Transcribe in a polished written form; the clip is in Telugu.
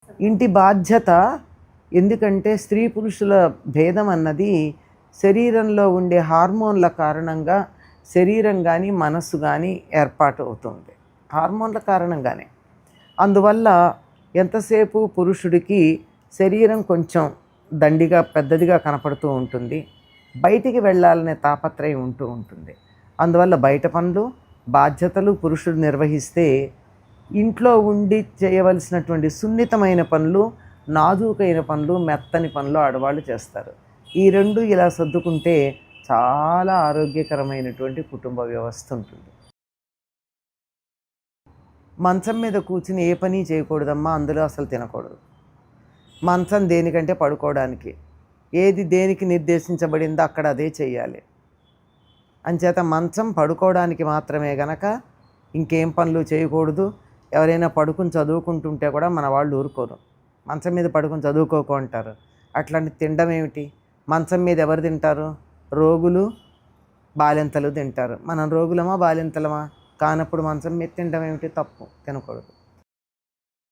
ఇంటి బాధ్యత. ఎందుకంటే స్త్రీ పురుషుల భేదం అన్నది శరీరంలో ఉండే హార్మోన్ల కారణంగా శరీరం కానీ మనస్సు కానీ ఏర్పాటు అవుతుంది. హార్మోన్ల కారణంగానే. అందువల్ల ఎంతసేపు పురుషుడికి శరీరం కొంచెం దండిగా పెద్దదిగా కనపడుతూ ఉంటుంది, బయటికి వెళ్ళాలనే తాపత్రయం ఉంటూ ఉంటుంది. అందువల్ల బయట పనులు బాధ్యతలు పురుషుడు నిర్వహిస్తే ఇంట్లో ఉండి చేయవలసినటువంటి సున్నితమైన పనులు, నాజూకైన పనులు, మెత్తని పనులు ఆడవాళ్ళు చేస్తారు. ఈ రెండు ఇలా సర్దుకుంటే చాలా ఆరోగ్యకరమైనటువంటి కుటుంబ వ్యవస్థ ఉంటుంది. మంచం మీద కూర్చుని ఏ పని చేయకూడదమ్మా, అందులో అసలు తినకూడదు. మంచం దేనికంటే పడుకోవడానికి, ఏది దేనికి నిర్దేశించబడిందో అక్కడ అదే చేయాలి. అంచేత మంచం పడుకోవడానికి మాత్రమే గనక ఇంకేం పనులు చేయకూడదు. ఎవరైనా పడుకుని చదువుకుంటుంటే కూడా మన వాళ్ళు ఊరుకోరు. మంచం మీద పడుకుని చదువుకోకు అంటారు. అట్లాంటి తినడం ఏమిటి? మంచం మీద ఎవరు తింటారు? రోగులు, బాలింతలు తింటారు. మనం రోగులమా బాలింతలమా? కానప్పుడు మంచం మీద తినడం ఏమిటి? తప్పు, తినకూడదు.